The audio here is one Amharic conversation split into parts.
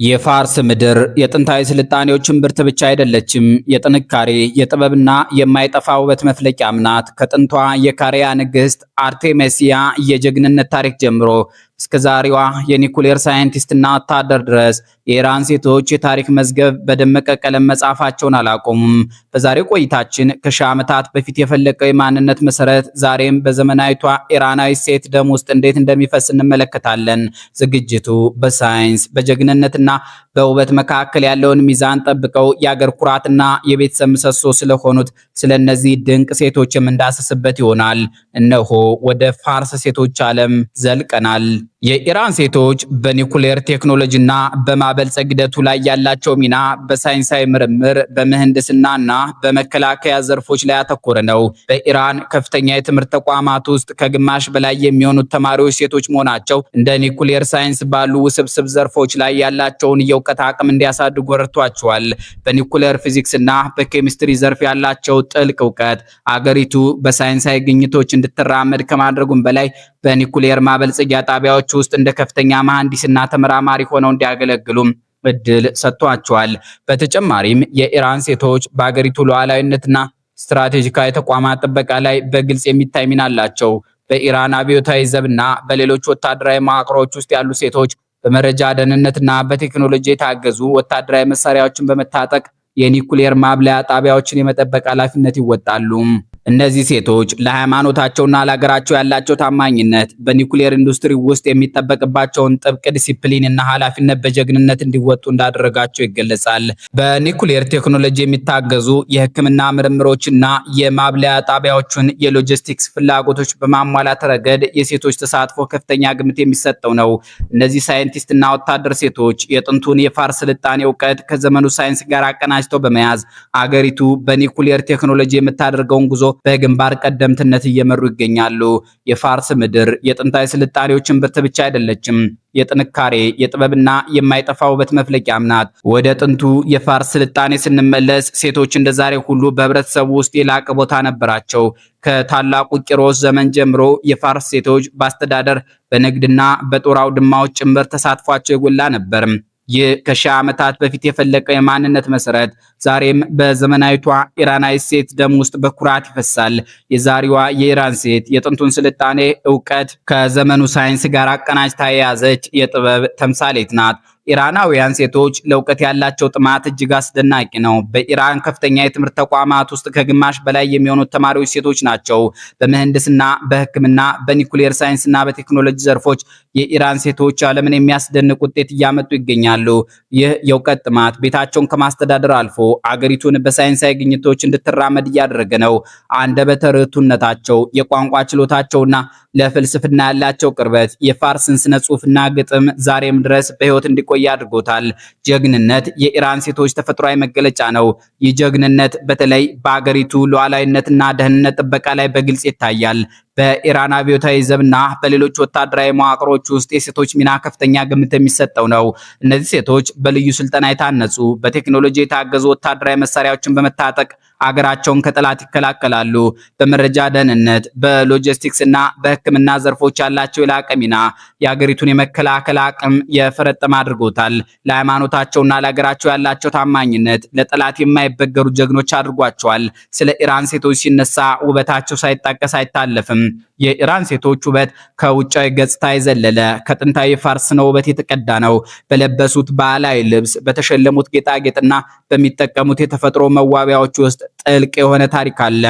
የፋርስ ምድር የጥንታዊ ስልጣኔዎች እምብርት ብቻ አይደለችም። የጥንካሬ የጥበብና የማይጠፋ ውበት መፍለቂያም ናት። ከጥንቷ የካሪያ ንግስት አርቴሜሲያ የጀግንነት ታሪክ ጀምሮ እስከ ዛሬዋ የኒኩሌር ሳይንቲስትና ወታደር ድረስ የኢራን ሴቶች የታሪክ መዝገብ በደመቀ ቀለም መጻፋቸውን አላቆሙም። በዛሬው ቆይታችን ከሺህ ዓመታት በፊት የፈለቀው የማንነት መሰረት ዛሬም በዘመናዊቷ ኢራናዊ ሴት ደም ውስጥ እንዴት እንደሚፈስ እንመለከታለን። ዝግጅቱ በሳይንስ በጀግንነትና በውበት መካከል ያለውን ሚዛን ጠብቀው የአገር ኩራትና የቤተሰብ ምሰሶ ስለሆኑት ስለነዚህ ድንቅ ሴቶች የምንዳስስበት ይሆናል። እነሆ ወደ ፋርስ ሴቶች ዓለም ዘልቀናል። የኢራን ሴቶች በኒኩሌር ቴክኖሎጂና በማበልጸግ ሂደቱ ላይ ያላቸው ሚና በሳይንሳዊ ምርምር በምህንድስናና በመከላከያ ዘርፎች ላይ ያተኮረ ነው። በኢራን ከፍተኛ የትምህርት ተቋማት ውስጥ ከግማሽ በላይ የሚሆኑት ተማሪዎች ሴቶች መሆናቸው እንደ ኒኩሌር ሳይንስ ባሉ ውስብስብ ዘርፎች ላይ ያላቸውን የእውቀት አቅም እንዲያሳድጉ ረድቷቸዋል። በኒኩሌር ፊዚክስና በኬሚስትሪ ዘርፍ ያላቸው ጥልቅ እውቀት አገሪቱ በሳይንሳዊ ግኝቶች እንድትራመድ ከማድረጉም በላይ በኒኩሌር ማበልጸጊያ ጣቢያዎች ውስጥ እንደ ከፍተኛ መሐንዲስና ተመራማሪ ሆነው እንዲያገለግሉም እድል ሰጥቷቸዋል። በተጨማሪም የኢራን ሴቶች በአገሪቱ ሉዓላዊነትና ስትራቴጂካዊ ተቋማት ጥበቃ ላይ በግልጽ የሚታይ ሚና አላቸው። በኢራን አብዮታዊ ዘብና በሌሎች ወታደራዊ መዋቅሮች ውስጥ ያሉ ሴቶች በመረጃ ደህንነትና በቴክኖሎጂ የታገዙ ወታደራዊ መሳሪያዎችን በመታጠቅ የኒኩሌር ማብለያ ጣቢያዎችን የመጠበቅ ኃላፊነት ይወጣሉ። እነዚህ ሴቶች ለሃይማኖታቸውና ለሀገራቸው ያላቸው ታማኝነት በኒኩሌር ኢንዱስትሪ ውስጥ የሚጠበቅባቸውን ጥብቅ ዲሲፕሊንና ኃላፊነት በጀግንነት እንዲወጡ እንዳደረጋቸው ይገለጻል። በኒኩሌር ቴክኖሎጂ የሚታገዙ የሕክምና ምርምሮችና የማብለያ ጣቢያዎችን የሎጂስቲክስ ፍላጎቶች በማሟላት ረገድ የሴቶች ተሳትፎ ከፍተኛ ግምት የሚሰጠው ነው። እነዚህ ሳይንቲስትና ወታደር ሴቶች የጥንቱን የፋርስ ስልጣኔ እውቀት ከዘመኑ ሳይንስ ጋር አቀናጅተው በመያዝ አገሪቱ በኒኩሌር ቴክኖሎጂ የምታደርገውን ጉዞ በግንባር ቀደምትነት እየመሩ ይገኛሉ። የፋርስ ምድር የጥንታዊ ስልጣኔዎች እምብርት ብቻ አይደለችም። የጥንካሬ የጥበብና የማይጠፋ ውበት መፍለቂያም ናት። ወደ ጥንቱ የፋርስ ስልጣኔ ስንመለስ ሴቶች እንደዛሬ ሁሉ በህብረተሰቡ ውስጥ የላቀ ቦታ ነበራቸው። ከታላቁ ቂሮስ ዘመን ጀምሮ የፋርስ ሴቶች በአስተዳደር በንግድና በጦር አውድማዎች ጭምር ተሳትፏቸው የጎላ ነበር። ይህ ከሺህ ዓመታት በፊት የፈለቀው የማንነት መሰረት ዛሬም በዘመናዊቷ ኢራናዊ ሴት ደም ውስጥ በኩራት ይፈሳል። የዛሬዋ የኢራን ሴት የጥንቱን ስልጣኔ እውቀት ከዘመኑ ሳይንስ ጋር አቀናጅታ የያዘች የጥበብ ተምሳሌት ናት። ኢራናውያን ሴቶች ለእውቀት ያላቸው ጥማት እጅግ አስደናቂ ነው። በኢራን ከፍተኛ የትምህርት ተቋማት ውስጥ ከግማሽ በላይ የሚሆኑት ተማሪዎች ሴቶች ናቸው። በምህንድስና፣ በሕክምና፣ በኒኩሌር ሳይንስና በቴክኖሎጂ ዘርፎች የኢራን ሴቶች ዓለምን የሚያስደንቅ ውጤት እያመጡ ይገኛሉ። ይህ የእውቀት ጥማት ቤታቸውን ከማስተዳደር አልፎ አገሪቱን በሳይንሳዊ ግኝቶች እንድትራመድ እያደረገ ነው። አንደበተ ርቱዕነታቸው፣ የቋንቋ ችሎታቸውና ለፍልስፍና ያላቸው ቅርበት የፋርስን ስነ ጽሑፍና ግጥም ዛሬም ድረስ በሕይወት እንዲቆይ አድርጎታል። ጀግንነት የኢራን ሴቶች ተፈጥሯዊ መገለጫ ነው። ይህ ጀግንነት በተለይ በአገሪቱ ሉዓላዊነትና ደህንነት ጥበቃ ላይ በግልጽ ይታያል። በኢራን አብዮታዊ ዘብና በሌሎች ወታደራዊ መዋቅሮች ውስጥ የሴቶች ሚና ከፍተኛ ግምት የሚሰጠው ነው። እነዚህ ሴቶች በልዩ ስልጠና የታነጹ በቴክኖሎጂ የታገዙ ወታደራዊ መሳሪያዎችን በመታጠቅ አገራቸውን ከጠላት ይከላከላሉ። በመረጃ ደህንነት፣ በሎጂስቲክስ እና በሕክምና ዘርፎች ያላቸው የላቀ ሚና የአገሪቱን የመከላከል አቅም የፈረጠመ አድርጎታል። ለሃይማኖታቸውና ለሀገራቸው ያላቸው ታማኝነት ለጠላት የማይበገሩ ጀግኖች አድርጓቸዋል። ስለ ኢራን ሴቶች ሲነሳ ውበታቸው ሳይጠቀስ አይታለፍም። የኢራን ሴቶች ውበት ከውጫዊ ገጽታ የዘለለ ከጥንታዊ ፋርስ ነው ውበት የተቀዳ ነው። በለበሱት ባህላዊ ልብስ፣ በተሸለሙት ጌጣጌጥና በሚጠቀሙት የተፈጥሮ መዋቢያዎች ውስጥ ጥልቅ የሆነ ታሪክ አለ።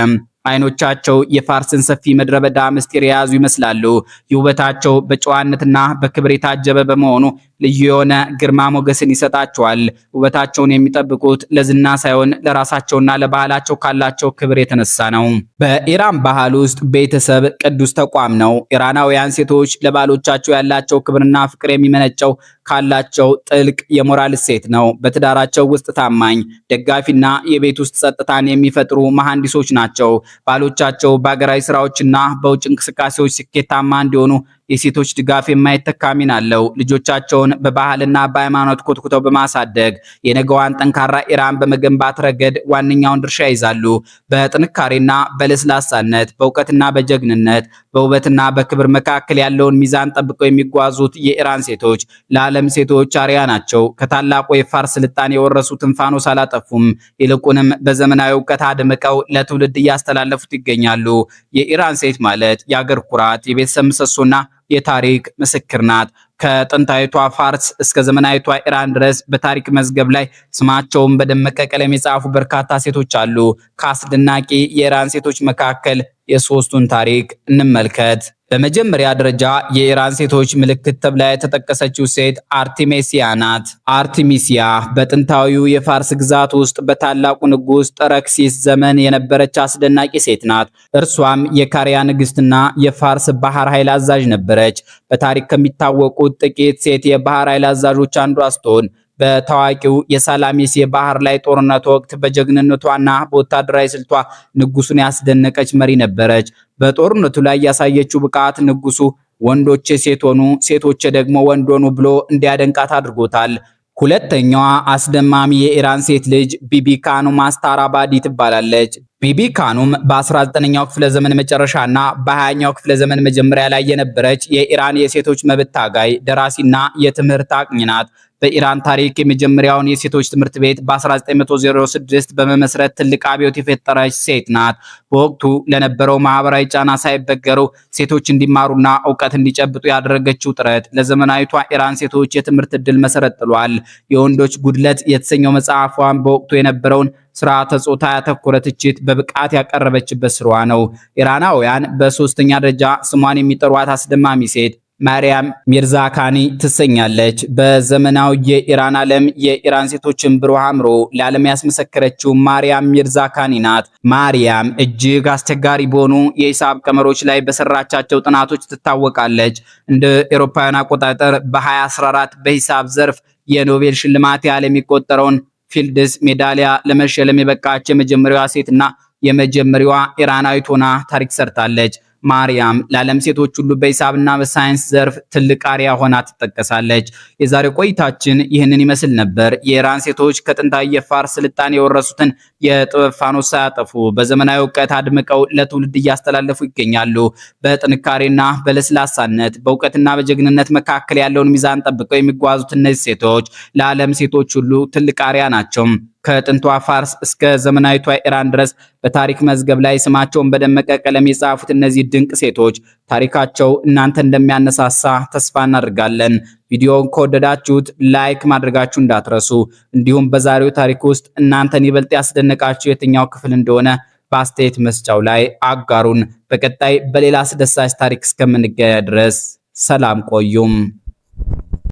አይኖቻቸው የፋርስን ሰፊ ምድረ በዳ ምስጢር የያዙ ይመስላሉ። የውበታቸው በጨዋነትና በክብር የታጀበ በመሆኑ ልዩ የሆነ ግርማ ሞገስን ይሰጣቸዋል። ውበታቸውን የሚጠብቁት ለዝና ሳይሆን ለራሳቸውና ለባህላቸው ካላቸው ክብር የተነሳ ነው። በኢራን ባህል ውስጥ ቤተሰብ ቅዱስ ተቋም ነው። ኢራናውያን ሴቶች ለባሎቻቸው ያላቸው ክብርና ፍቅር የሚመነጨው ካላቸው ጥልቅ የሞራል እሴት ነው። በትዳራቸው ውስጥ ታማኝ፣ ደጋፊና የቤት ውስጥ ጸጥታን የሚፈጥሩ መሐንዲሶች ናቸው። ባሎቻቸው በሀገራዊ ስራዎችና በውጭ እንቅስቃሴዎች ስኬታማ እንዲሆኑ የሴቶች ድጋፍ የማይተካ ሚና አለው። ልጆቻቸውን በባህልና በሃይማኖት ኮትኩተው በማሳደግ የነገዋን ጠንካራ ኢራን በመገንባት ረገድ ዋነኛውን ድርሻ ይዛሉ። በጥንካሬና በለስላሳነት፣ በእውቀትና በጀግንነት፣ በውበትና በክብር መካከል ያለውን ሚዛን ጠብቀው የሚጓዙት የኢራን ሴቶች ለዓለም ሴቶች አርአያ ናቸው። ከታላቁ የፋርስ ስልጣኔ የወረሱትን ፋኖስ አላጠፉም። ይልቁንም በዘመናዊ እውቀት አድምቀው ለትውልድ እያስተላለፉት ይገኛሉ። የኢራን ሴት ማለት የአገር ኩራት፣ የቤተሰብ ምሰሶና የታሪክ ምስክር ናት። ከጥንታዊቷ ፋርስ እስከ ዘመናዊቷ ኢራን ድረስ በታሪክ መዝገብ ላይ ስማቸውን በደመቀ ቀለም የጻፉ በርካታ ሴቶች አሉ። ከአስደናቂ የኢራን ሴቶች መካከል የሶስቱን ታሪክ እንመልከት። በመጀመሪያ ደረጃ የኢራን ሴቶች ምልክት ተብላ የተጠቀሰችው ሴት አርቴሜሲያ ናት። አርቴሚሲያ በጥንታዊው የፋርስ ግዛት ውስጥ በታላቁ ንጉሥ ጠረክሲስ ዘመን የነበረች አስደናቂ ሴት ናት። እርሷም የካሪያ ንግስትና የፋርስ ባህር ኃይል አዛዥ ነበረች። በታሪክ ከሚታወቁት ጥቂት ሴት የባህር ኃይል አዛዦች አንዷ ስትሆን በታዋቂው የሳላሚስ የባህር ላይ ጦርነት ወቅት በጀግንነቷና በወታደራዊ ስልቷ ንጉሱን ያስደነቀች መሪ ነበረች። በጦርነቱ ላይ ያሳየችው ብቃት ንጉሱ ወንዶች ሴት ሆኑ፣ ሴቶች ደግሞ ወንድ ሆኑ ብሎ እንዲያደንቃት አድርጎታል። ሁለተኛዋ አስደማሚ የኢራን ሴት ልጅ ቢቢ ካኑም አስታራባዲ ትባላለች። ቢቢ ካኑም በ19ኛው ክፍለ ዘመን መጨረሻና በ20ኛው ክፍለ ዘመን መጀመሪያ ላይ የነበረች የኢራን የሴቶች መብት ታጋይ፣ ደራሲና የትምህርት አቅኝ ናት። በኢራን ታሪክ የመጀመሪያውን የሴቶች ትምህርት ቤት በ1906 በመመስረት ትልቅ አብዮት የፈጠረች ሴት ናት። በወቅቱ ለነበረው ማህበራዊ ጫና ሳይበገሩ ሴቶች እንዲማሩና እውቀት እንዲጨብጡ ያደረገችው ጥረት ለዘመናዊቷ ኢራን ሴቶች የትምህርት ዕድል መሰረት ጥሏል። የወንዶች ጉድለት የተሰኘው መጽሐፏን በወቅቱ የነበረውን ስርዓተ ጾታ ያተኮረ ትችት በብቃት ያቀረበችበት ስሯ ነው። ኢራናውያን በሶስተኛ ደረጃ ስሟን የሚጠሯት አስደማሚ ሴት ማርያም ሚርዛካኒ ትሰኛለች። በዘመናዊ የኢራን ዓለም የኢራን ሴቶችን ብሩህ አእምሮ ለዓለም ያስመሰከረችው ማርያም ሚርዛካኒ ናት። ማርያም እጅግ አስቸጋሪ በሆኑ የሂሳብ ቀመሮች ላይ በሰራቻቸው ጥናቶች ትታወቃለች። እንደ አውሮፓውያን አቆጣጠር በ2014 በሂሳብ ዘርፍ የኖቤል ሽልማት ያህል የሚቆጠረውን ፊልድስ ሜዳሊያ ለመሸለም የበቃች የመጀመሪያዋ ሴትና የመጀመሪያዋ ኢራናዊት ሆና ታሪክ ሰርታለች። ማርያም ለዓለም ሴቶች ሁሉ በሂሳብና በሳይንስ ዘርፍ ትልቅ አርአያ ሆና ትጠቀሳለች። የዛሬው ቆይታችን ይህንን ይመስል ነበር። የኢራን ሴቶች ከጥንታዊ የፋርስ ስልጣኔ የወረሱትን የጥበብ ፋኖስ ሳያጠፉ በዘመናዊ እውቀት አድምቀው ለትውልድ እያስተላለፉ ይገኛሉ። በጥንካሬና በለስላሳነት በእውቀትና በጀግንነት መካከል ያለውን ሚዛን ጠብቀው የሚጓዙት እነዚህ ሴቶች ለዓለም ሴቶች ሁሉ ትልቅ አርአያ ናቸው። ከጥንቷ ፋርስ እስከ ዘመናዊቷ ኢራን ድረስ በታሪክ መዝገብ ላይ ስማቸውን በደመቀ ቀለም የጻፉት እነዚህ ድንቅ ሴቶች ታሪካቸው እናንተ እንደሚያነሳሳ ተስፋ እናደርጋለን። ቪዲዮውን ከወደዳችሁት ላይክ ማድረጋችሁ እንዳትረሱ። እንዲሁም በዛሬው ታሪክ ውስጥ እናንተን ይበልጥ ያስደነቃችሁ የትኛው ክፍል እንደሆነ በአስተያየት መስጫው ላይ አጋሩን። በቀጣይ በሌላ አስደሳች ታሪክ እስከምንገናኝ ድረስ ሰላም ቆዩም።